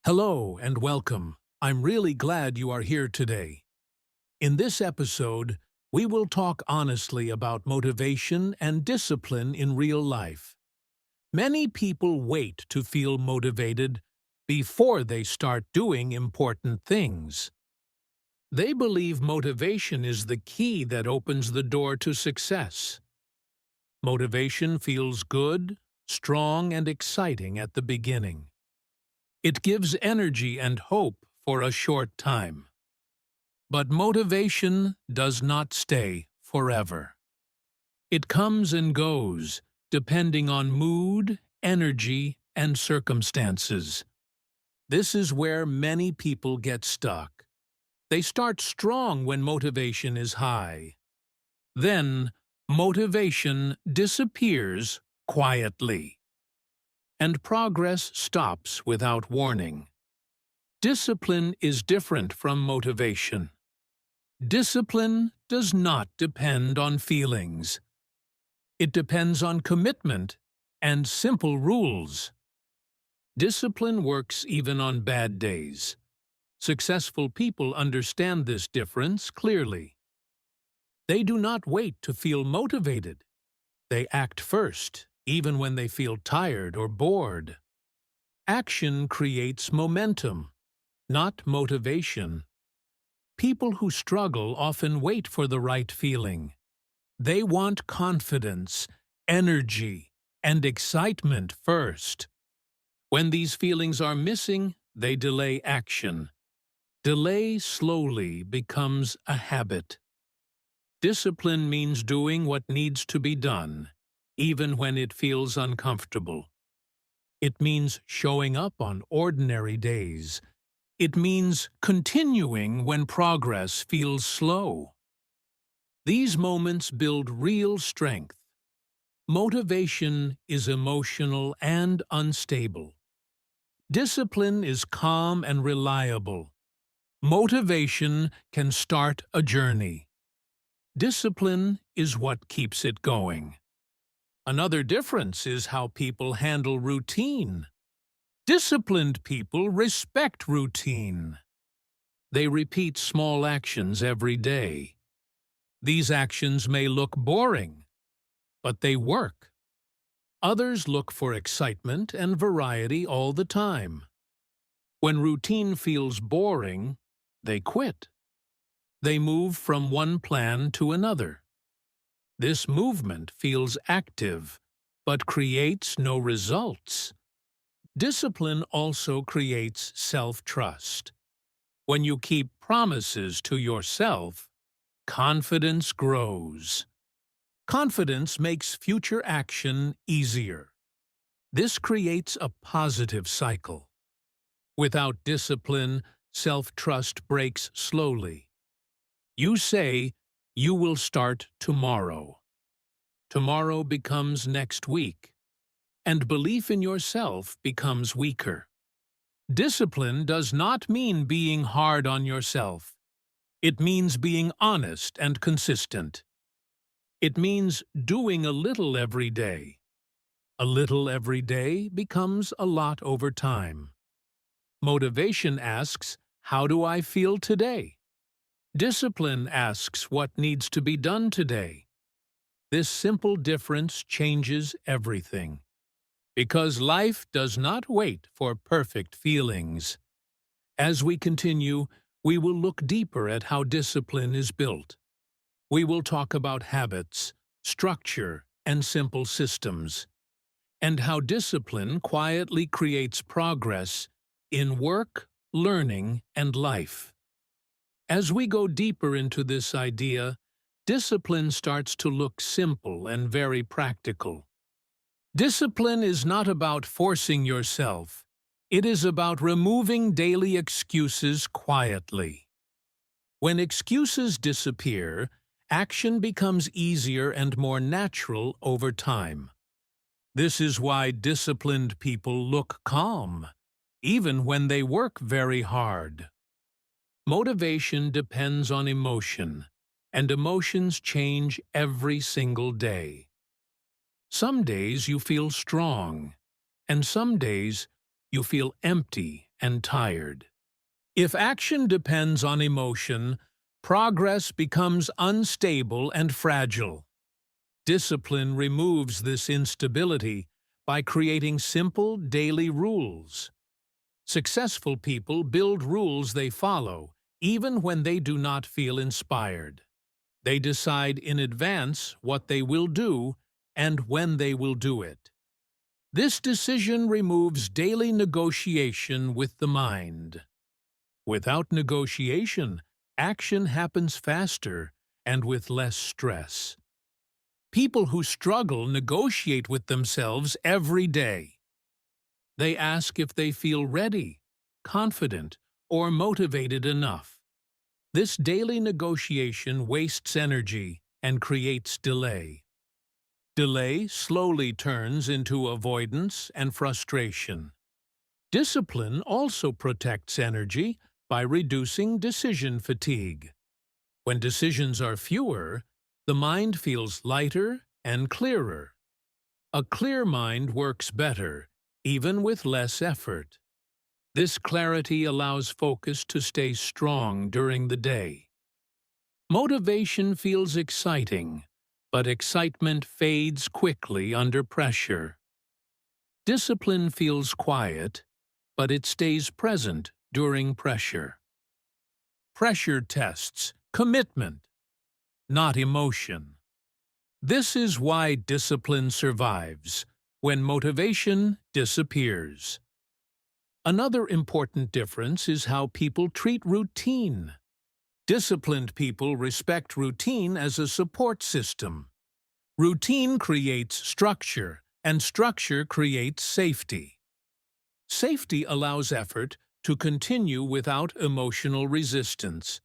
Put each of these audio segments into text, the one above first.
Hello and welcome. I'm really glad you are here today. In this episode, we will talk honestly about motivation and discipline in real life. Many people wait to feel motivated before they start doing important things. They believe motivation is the key that opens the door to success. Motivation feels good, strong, and exciting at the beginning. It gives energy and hope for a short time. But motivation does not stay forever. It comes and goes, depending on mood, energy, and circumstances. This is where many people get stuck. They start strong when motivation is high. Then, motivation disappears quietly, and progress stops without warning. Discipline is different from motivation. Discipline does not depend on feelings. It depends on commitment and simple rules. Discipline works even on bad days. Successful people understand this difference clearly. They do not wait to feel motivated. They act first, even when they feel tired or bored. Action creates momentum, not motivation. People who struggle often wait for the right feeling. They want confidence, energy, and excitement first. When these feelings are missing, they delay action. Delay slowly becomes a habit. Discipline means doing what needs to be done, even when it feels uncomfortable. It means showing up on ordinary days. It means continuing when progress feels slow. These moments build real strength. Motivation is emotional and unstable. Discipline is calm and reliable. Motivation can start a journey. Discipline is what keeps it going. Another difference is how people handle routine. Disciplined people respect routine. They repeat small actions every day. These actions may look boring, but they work. Others look for excitement and variety all the time. When routine feels boring, they quit. They move from one plan to another. This movement feels active, but creates no results. Discipline also creates self-trust. When you keep promises to yourself, confidence grows. Confidence makes future action easier. This creates a positive cycle. Without discipline, self-trust breaks slowly. You say, "You will start tomorrow." Tomorrow becomes next week, and belief in yourself becomes weaker. Discipline does not mean being hard on yourself. It means being honest and consistent. It means doing a little every day. A little every day becomes a lot over time. Motivation asks, "How do I feel today?" Discipline asks, "What needs to be done today?" This simple difference changes everything. Because life does not wait for perfect feelings. As we continue, we will look deeper at how discipline is built. We will talk about habits, structure, and simple systems, and how discipline quietly creates progress in work, learning, and life. As we go deeper into this idea, discipline starts to look simple and very practical. Discipline is not about forcing yourself. It is about removing daily excuses quietly. When excuses disappear, action becomes easier and more natural over time. This is why disciplined people look calm, even when they work very hard. Motivation depends on emotion, and emotions change every single day. Some days you feel strong, and some days you feel empty and tired. If action depends on emotion, progress becomes unstable and fragile. Discipline removes this instability by creating simple daily rules. Successful people build rules they follow, even when they do not feel inspired. They decide in advance what they will do and when they will do it. This decision removes daily negotiation with the mind. Without negotiation, action happens faster and with less stress. People who struggle negotiate with themselves every day. They ask if they feel ready, confident, or motivated enough. This daily negotiation wastes energy and creates delay. Delay slowly turns into avoidance and frustration. Discipline also protects energy by reducing decision fatigue. When decisions are fewer, the mind feels lighter and clearer. A clear mind works better, even with less effort. This clarity allows focus to stay strong during the day. Motivation feels exciting, but excitement fades quickly under pressure. Discipline feels quiet, but it stays present during pressure. Pressure tests commitment, not emotion. This is why discipline survives when motivation disappears. Another important difference is how people treat routine. Disciplined people respect routine as a support system. Routine creates structure, and structure creates safety. Safety allows effort to continue without emotional resistance.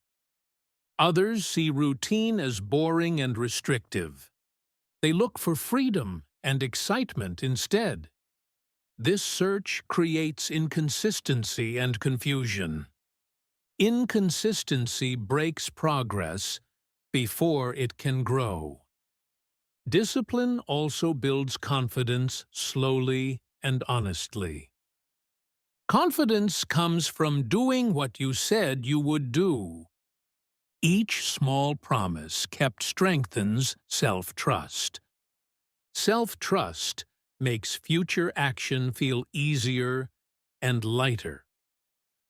Others see routine as boring and restrictive. They look for freedom and excitement instead. This search creates inconsistency and confusion. Inconsistency breaks progress before it can grow. Discipline also builds confidence slowly and honestly. Confidence comes from doing what you said you would do. Each small promise kept strengthens self-trust. Self-trust makes future action feel easier and lighter.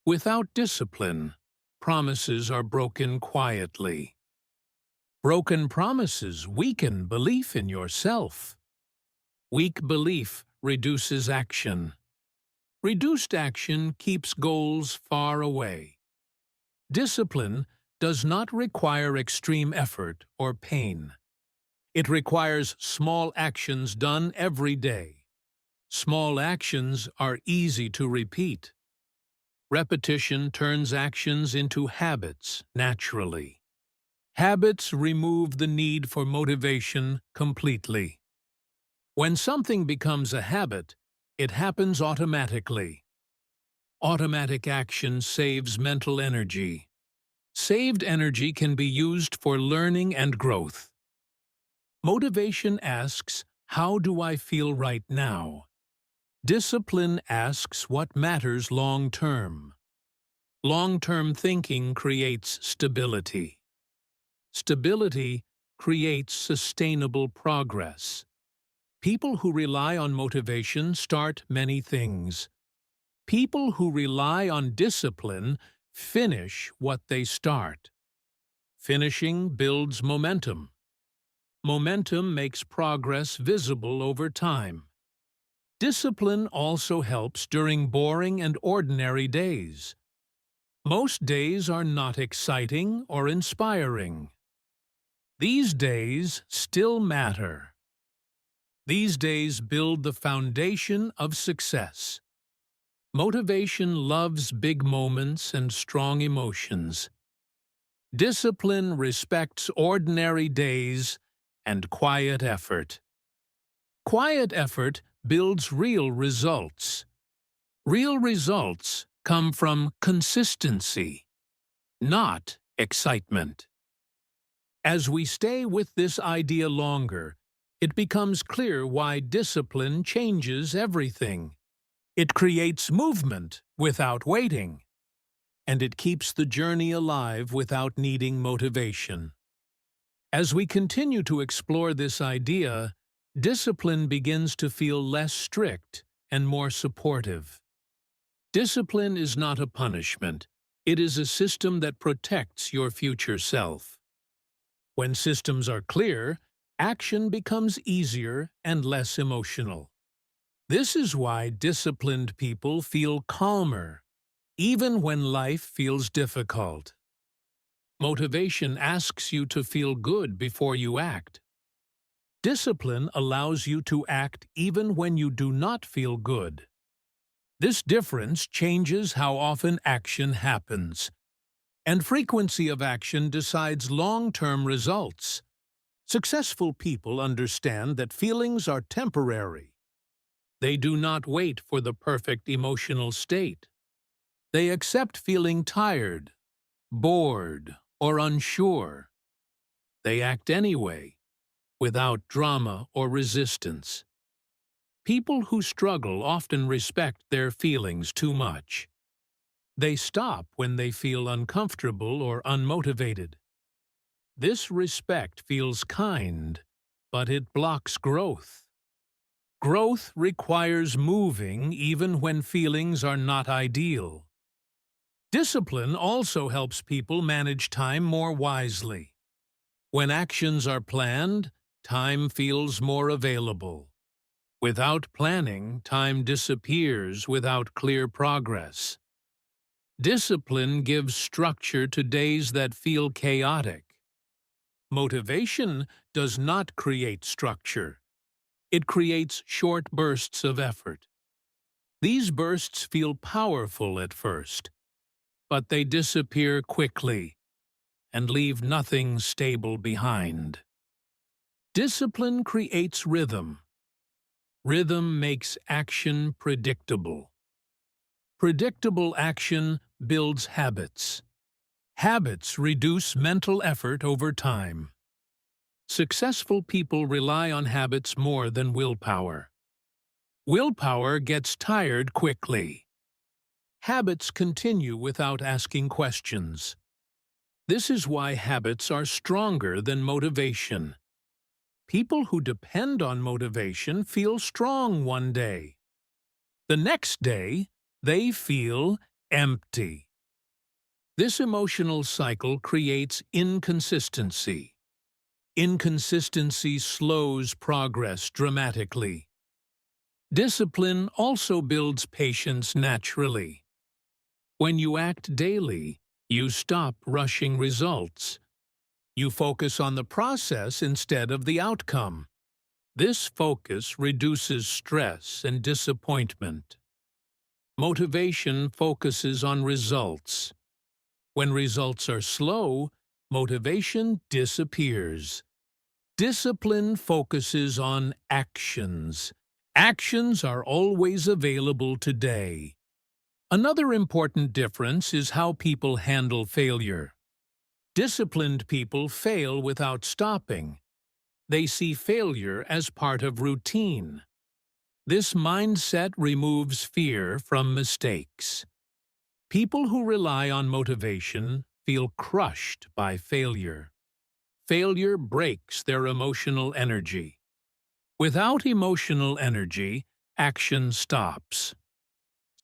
Without discipline, promises are broken quietly. Broken promises weaken belief in yourself. Weak belief reduces action. Reduced action keeps goals far away. Discipline does not require extreme effort or pain. It requires small actions done every day. Small actions are easy to repeat. Repetition turns actions into habits naturally. Habits remove the need for motivation completely. When something becomes a habit, it happens automatically. Automatic action saves mental energy. Saved energy can be used for learning and growth. Motivation asks, "How do I feel right now?" Discipline asks what matters long-term. Long-term thinking creates stability. Stability creates sustainable progress. People who rely on motivation start many things. People who rely on discipline finish what they start. Finishing builds momentum. Momentum makes progress visible over time. Discipline also helps during boring and ordinary days. Most days are not exciting or inspiring. These days still matter. These days build the foundation of success. Motivation loves big moments and strong emotions. Discipline respects ordinary days and quiet effort. Quiet effort builds real results. Real results come from consistency, not excitement. As we stay with this idea longer, it becomes clear why discipline changes everything. It creates movement without waiting, and it keeps the journey alive without needing motivation. As we continue to explore this idea, discipline begins to feel less strict and more supportive. Discipline is not a punishment. It is a system that protects your future self. When systems are clear, action becomes easier and less emotional. This is why disciplined people feel calmer, even when life feels difficult. Motivation asks you to feel good before you act. Discipline allows you to act even when you do not feel good. This difference changes how often action happens, and frequency of action decides long-term results. Successful people understand that feelings are temporary. They do not wait for the perfect emotional state. They accept feeling tired, bored, or unsure. They act anyway, without drama or resistance. People who struggle often respect their feelings too much. They stop when they feel uncomfortable or unmotivated. This respect feels kind, but it blocks growth. Growth requires moving even when feelings are not ideal. Discipline also helps people manage time more wisely. When actions are planned, time feels more available. Without planning, time disappears without clear progress. Discipline gives structure to days that feel chaotic. Motivation does not create structure. It creates short bursts of effort. These bursts feel powerful at first, but they disappear quickly and leave nothing stable behind. Discipline creates rhythm. Rhythm makes action predictable. Predictable action builds habits. Habits reduce mental effort over time. Successful people rely on habits more than willpower. Willpower gets tired quickly. Habits continue without asking questions. This is why habits are stronger than motivation. People who depend on motivation feel strong one day. The next day, they feel empty. This emotional cycle creates inconsistency. Inconsistency slows progress dramatically. Discipline also builds patience naturally. When you act daily, you stop rushing results. You focus on the process instead of the outcome. This focus reduces stress and disappointment. Motivation focuses on results. When results are slow, motivation disappears. Discipline focuses on actions. Actions are always available today. Another important difference is how people handle failure. Disciplined people fail without stopping. They see failure as part of routine. This mindset removes fear from mistakes. People who rely on motivation feel crushed by failure. Failure breaks their emotional energy. Without emotional energy, action stops.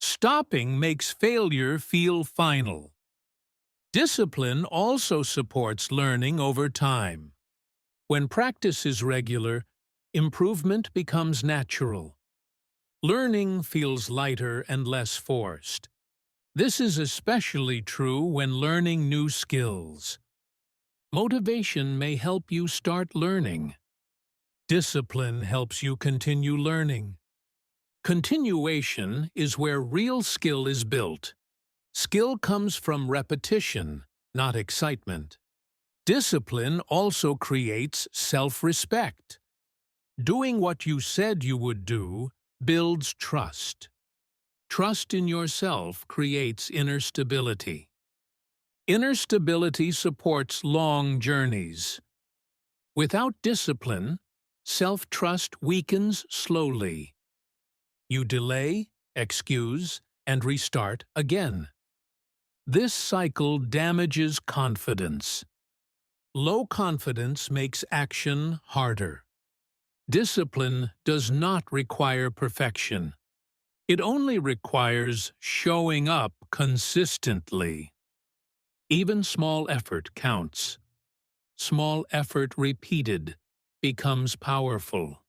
Stopping makes failure feel final. Discipline also supports learning over time. When practice is regular, improvement becomes natural. Learning feels lighter and less forced. This is especially true when learning new skills. Motivation may help you start learning. Discipline helps you continue learning. Continuation is where real skill is built. Skill comes from repetition, not excitement. Discipline also creates self-respect. Doing what you said you would do builds trust. Trust in yourself creates inner stability. Inner stability supports long journeys. Without discipline, self-trust weakens slowly. You delay, excuse, and restart again. This cycle damages confidence. Low confidence makes action harder. Discipline does not require perfection. It only requires showing up consistently. Even small effort counts. Small effort repeated becomes powerful.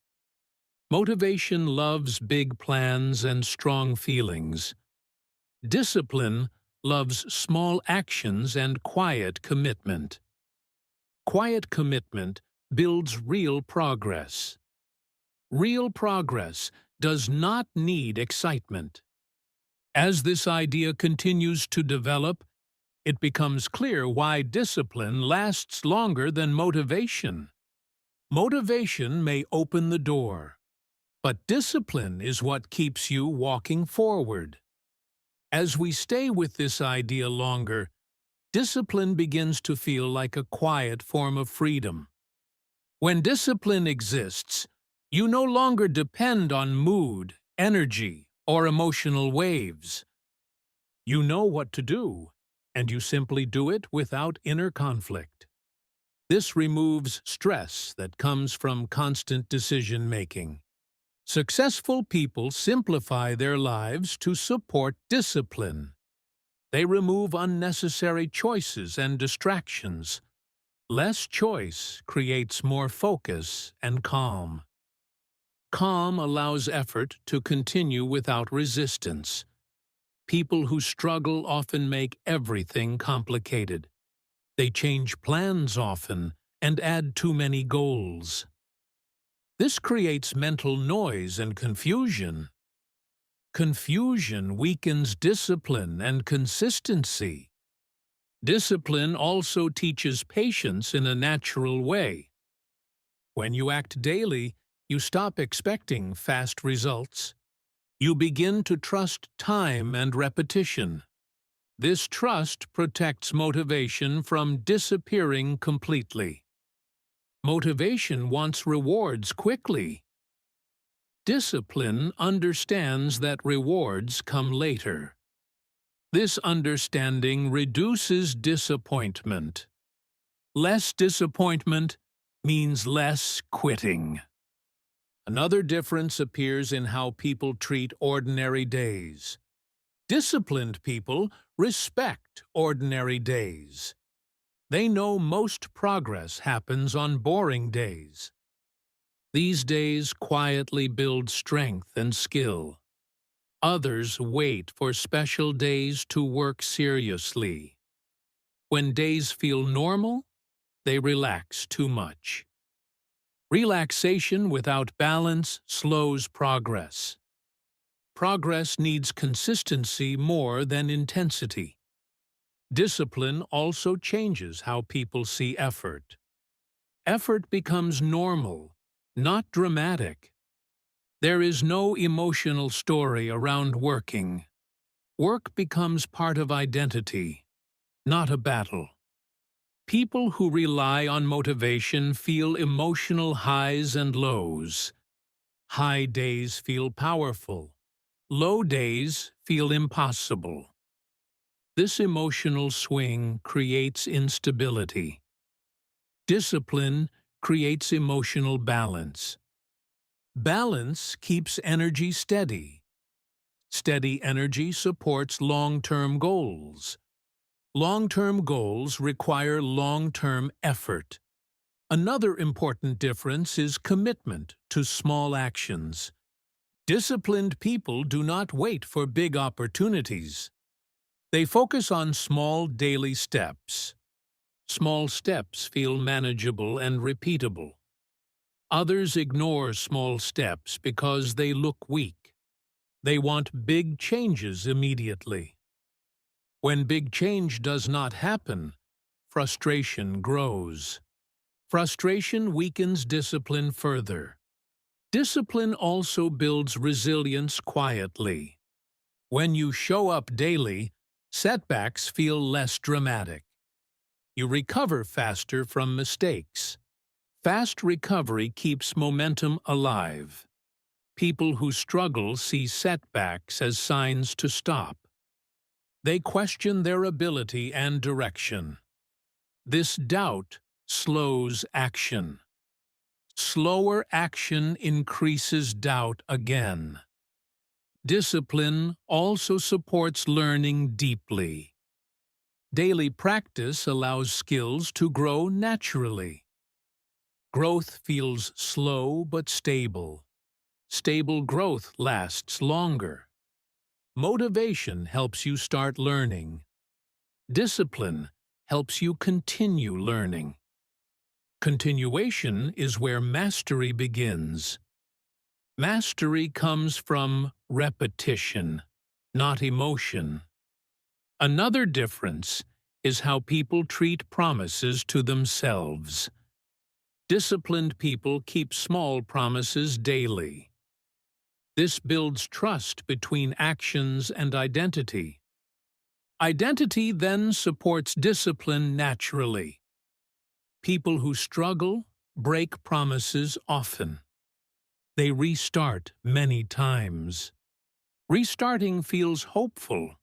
Motivation loves big plans and strong feelings. Discipline loves small actions and quiet commitment. Quiet commitment builds real progress. Real progress does not need excitement. As this idea continues to develop, it becomes clear why discipline lasts longer than motivation. Motivation may open the door, but discipline is what keeps you walking forward. As we stay with this idea longer, discipline begins to feel like a quiet form of freedom. When discipline exists, you no longer depend on mood, energy, or emotional waves. You know what to do, and you simply do it without inner conflict. This removes stress that comes from constant decision-making. Successful people simplify their lives to support discipline. They remove unnecessary choices and distractions. Less choice creates more focus and calm. Calm allows effort to continue without resistance. People who struggle often make everything complicated. They change plans often and add too many goals. This creates mental noise and confusion. Confusion weakens discipline and consistency. Discipline also teaches patience in a natural way. When you act daily, you stop expecting fast results. You begin to trust time and repetition. This trust protects motivation from disappearing completely. Motivation wants rewards quickly. Discipline understands that rewards come later. This understanding reduces disappointment. Less disappointment means less quitting. Another difference appears in how people treat ordinary days. Disciplined people respect ordinary days. They know most progress happens on boring days. These days quietly build strength and skill. Others wait for special days to work seriously. When days feel normal, they relax too much. Relaxation without balance slows progress. Progress needs consistency more than intensity. Discipline also changes how people see effort. Effort becomes normal, not dramatic. There is no emotional story around working. Work becomes part of identity, not a battle. People who rely on motivation feel emotional highs and lows. High days feel powerful. Low days feel impossible. This emotional swing creates instability. Discipline creates emotional balance. Balance keeps energy steady. Steady energy supports long-term goals. Long-term goals require long-term effort. Another important difference is commitment to small actions. Disciplined people do not wait for big opportunities. They focus on small daily steps. Small steps feel manageable and repeatable. Others ignore small steps because they look weak. They want big changes immediately. When big change does not happen, frustration grows. Frustration weakens discipline further. Discipline also builds resilience quietly. When you show up daily, setbacks feel less dramatic. You recover faster from mistakes. Fast recovery keeps momentum alive. People who struggle see setbacks as signs to stop. They question their ability and direction. This doubt slows action. Slower action increases doubt again. Discipline also supports learning deeply. Daily practice allows skills to grow naturally. Growth feels slow but stable. Stable growth lasts longer. Motivation helps you start learning. Discipline helps you continue learning. Continuation is where mastery begins. Mastery comes from repetition, not emotion. Another difference is how people treat promises to themselves. Disciplined people keep small promises daily. This builds trust between actions and identity. Identity then supports discipline naturally. People who struggle break promises often. They restart many times. Restarting feels hopeful,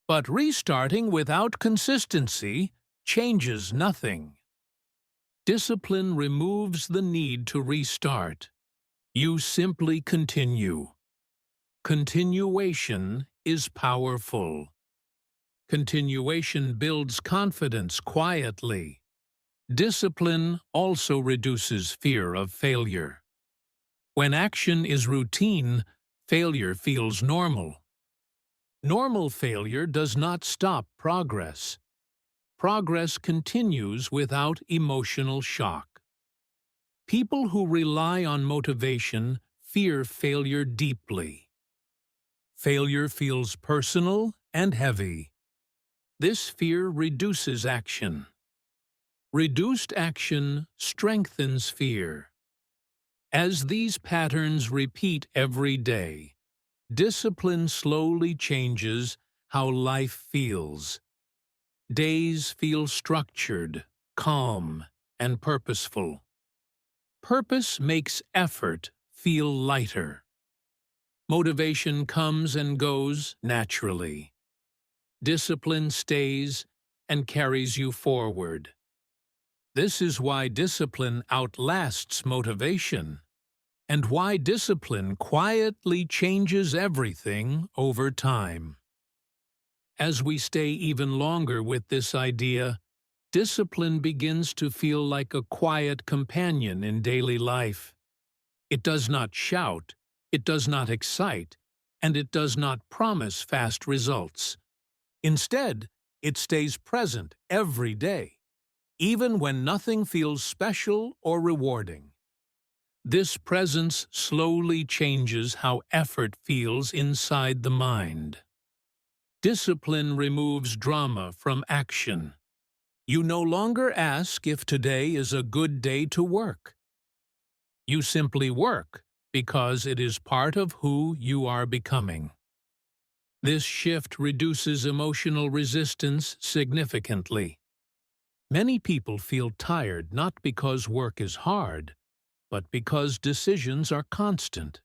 but restarting without consistency changes nothing. Discipline removes the need to restart. You simply continue. Continuation is powerful. Continuation builds confidence quietly. Discipline also reduces fear of failure. When action is routine, failure feels normal. Normal failure does not stop progress. Progress continues without emotional shock. People who rely on motivation fear failure deeply. Failure feels personal and heavy. This fear reduces action. Reduced action strengthens fear. As these patterns repeat every day, discipline slowly changes how life feels. Days feel structured, calm, and purposeful. Purpose makes effort feel lighter. Motivation comes and goes naturally. Discipline stays and carries you forward. This is why discipline outlasts motivation, and why discipline quietly changes everything over time. As we stay even longer with this idea, discipline begins to feel like a quiet companion in daily life. It does not shout, it does not excite, and it does not promise fast results. Instead, it stays present every day, even when nothing feels special or rewarding. This presence slowly changes how effort feels inside the mind. Discipline removes drama from action. You no longer ask if today is a good day to work. You simply work because it is part of who you are becoming. This shift reduces emotional resistance significantly. Many people feel tired not because work is hard, but because decisions are constant.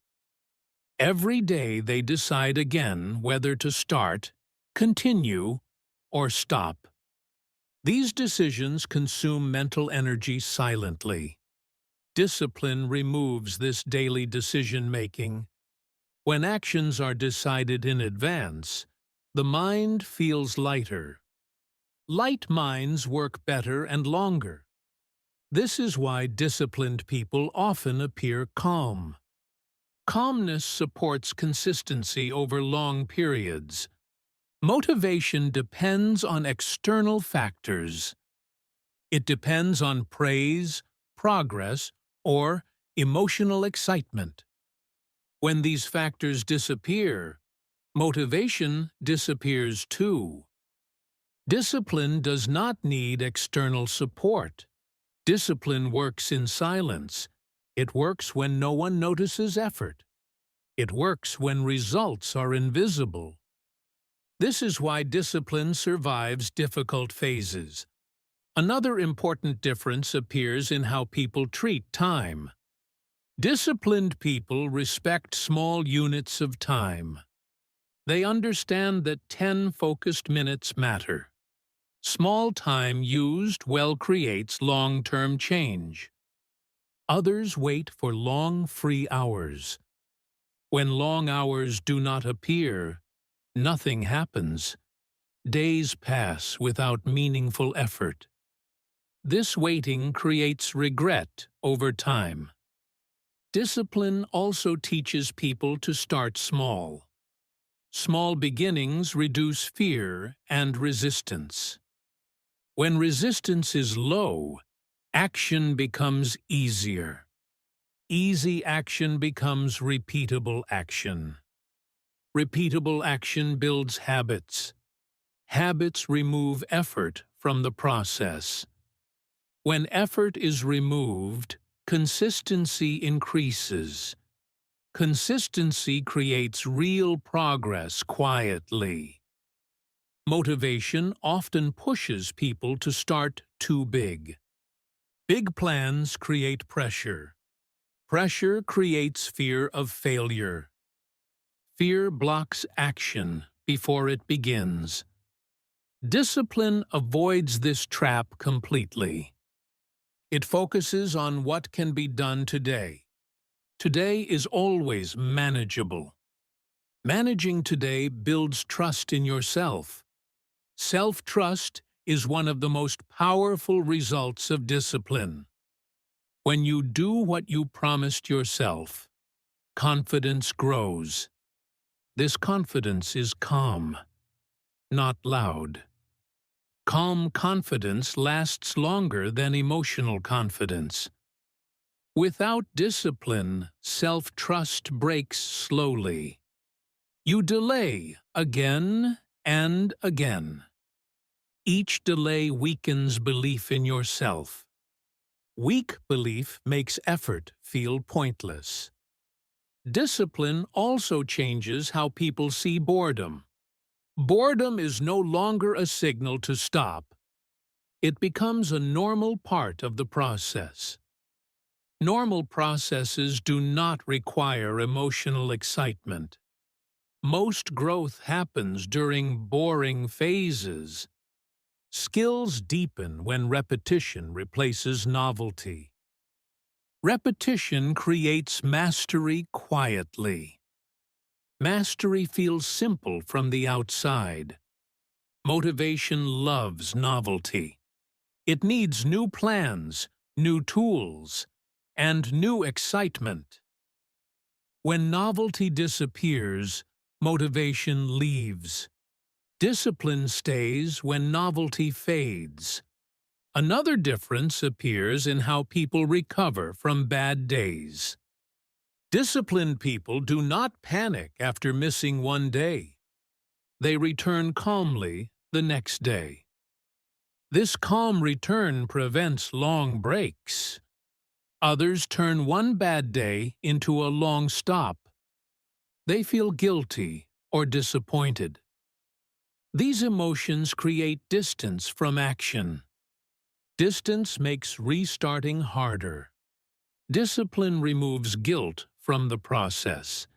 Every day they decide again whether to start, continue, or stop. These decisions consume mental energy silently. Discipline removes this daily decision-making. When actions are decided in advance, the mind feels lighter. Light minds work better and longer. This is why disciplined people often appear calm. Calmness supports consistency over long periods. Motivation depends on external factors. It depends on praise, progress, or emotional excitement. When these factors disappear, motivation disappears too. Discipline does not need external support. Discipline works in silence. It works when no one notices effort. It works when results are invisible. This is why discipline survives difficult phases. Another important difference appears in how people treat time. Disciplined people respect small units of time. They understand that 10 focused minutes matter. Small time used well creates long-term change. Others wait for long, free hours. When long hours do not appear, nothing happens. Days pass without meaningful effort. This waiting creates regret over time. Discipline also teaches people to start small. Small beginnings reduce fear and resistance. When resistance is low, action becomes easier. Easy action becomes repeatable action. Repeatable action builds habits. Habits remove effort from the process. When effort is removed, consistency increases. Consistency creates real progress quietly. Motivation often pushes people to start too big. Big plans create pressure. Pressure creates fear of failure. Fear blocks action before it begins. Discipline avoids this trap completely. It focuses on what can be done today. Today is always manageable. Managing today builds trust in yourself. Self-trust is one of the most powerful results of discipline. When you do what you promised yourself, confidence grows. This confidence is calm, not loud. Calm confidence lasts longer than emotional confidence. Without discipline, self-trust breaks slowly. You delay again and again. Each delay weakens belief in yourself. Weak belief makes effort feel pointless. Discipline also changes how people see boredom. Boredom is no longer a signal to stop. It becomes a normal part of the process. Normal processes do not require emotional excitement. Most growth happens during boring phases. Skills deepen when repetition replaces novelty. Repetition creates mastery quietly. Mastery feels simple from the outside. Motivation loves novelty. It needs new plans, new tools, and new excitement. When novelty disappears, motivation leaves. Discipline stays when novelty fades. Another difference appears in how people recover from bad days. Disciplined people do not panic after missing one day. They return calmly the next day. This calm return prevents long breaks. Others turn one bad day into a long stop. They feel guilty or disappointed. These emotions create distance from action. Distance makes restarting harder. Discipline removes guilt from the process.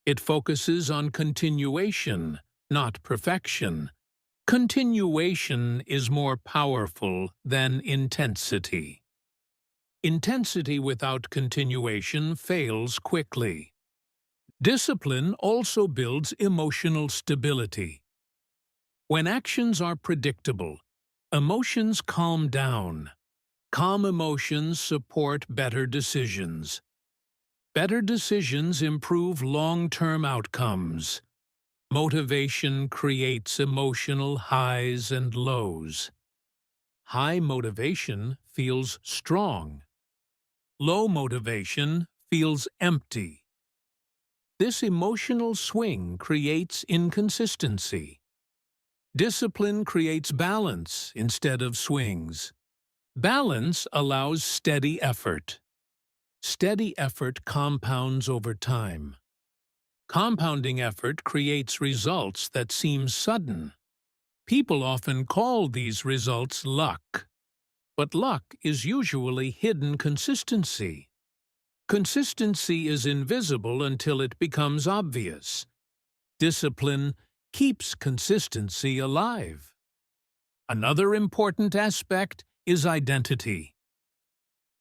It focuses on continuation, not perfection. Continuation is more powerful than intensity. Intensity without continuation fails quickly. Discipline also builds emotional stability. When actions are predictable, emotions calm down. Calm emotions support better decisions. Better decisions improve long-term outcomes. Motivation creates emotional highs and lows. High motivation feels strong. Low motivation feels empty. This emotional swing creates inconsistency. Discipline creates balance instead of swings. Balance allows steady effort. Steady effort compounds over time. Compounding effort creates results that seem sudden. People often call these results luck. But luck is usually hidden consistency. Consistency is invisible until it becomes obvious. Discipline keeps consistency alive. Another important aspect is identity.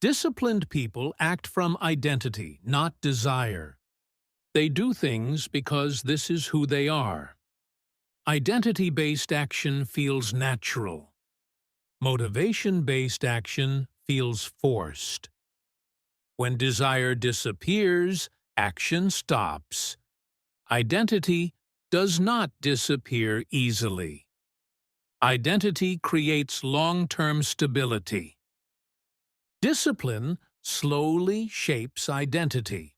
Disciplined people act from identity, not desire. They do things because this is who they are. Identity-based action feels natural. Motivation-based action feels forced. When desire disappears, action stops. Identity does not disappear easily. Identity creates long-term stability. Discipline slowly shapes identity.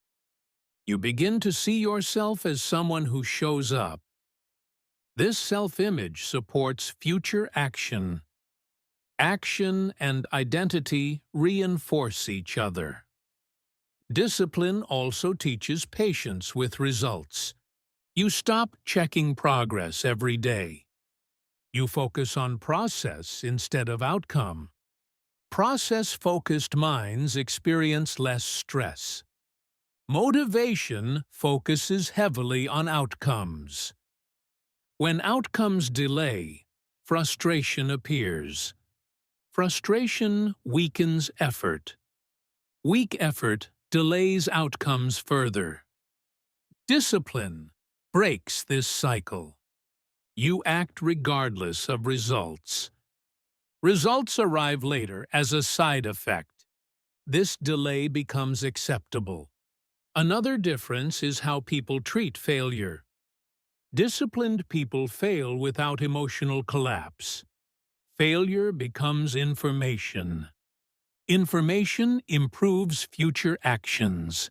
You begin to see yourself as someone who shows up. This self-image supports future action. Action and identity reinforce each other. Discipline also teaches patience with results. You stop checking progress every day. You focus on process instead of outcome. Process-focused minds experience less stress. Motivation focuses heavily on outcomes. When outcomes delay, frustration appears. Frustration weakens effort. Weak effort delays outcomes further. Discipline breaks this cycle. You act regardless of results. Results arrive later as a side effect. This delay becomes acceptable. Another difference is how people treat failure. Disciplined people fail without emotional collapse. Failure becomes information. Information improves future actions.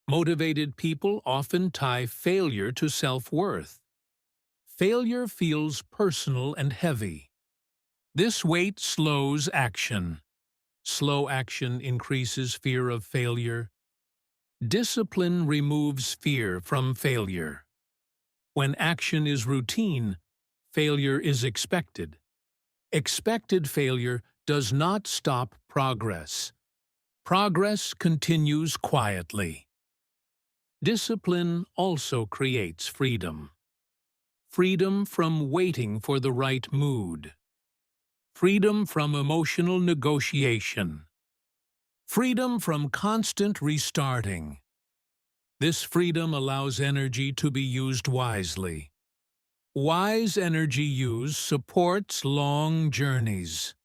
Motivated people often tie failure to self-worth. Failure feels personal and heavy. This weight slows action. Slow action increases fear of failure. Discipline removes fear from failure. When action is routine, failure is expected. Expected failure does not stop progress. Progress continues quietly. Discipline also creates freedom. Freedom from waiting for the right mood. Freedom from emotional negotiation. Freedom from constant restarting. This freedom allows energy to be used wisely. Wise energy use supports long journeys.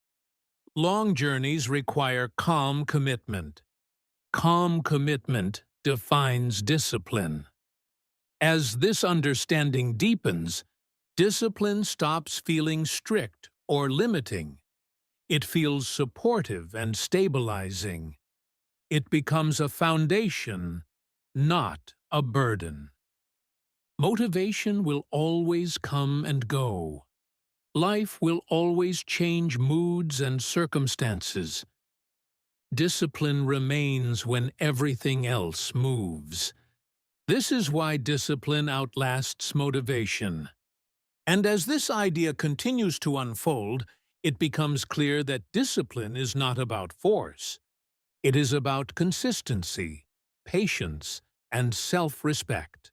Long journeys require calm commitment. Calm commitment defines discipline. As this understanding deepens, discipline stops feeling strict or limiting. It feels supportive and stabilizing. It becomes a foundation, not a burden. Motivation will always come and go. Life will always change moods and circumstances. Discipline remains when everything else moves. This is why discipline outlasts motivation. And as this idea continues to unfold, it becomes clear that discipline is not about force. It is about consistency, patience, and self-respect.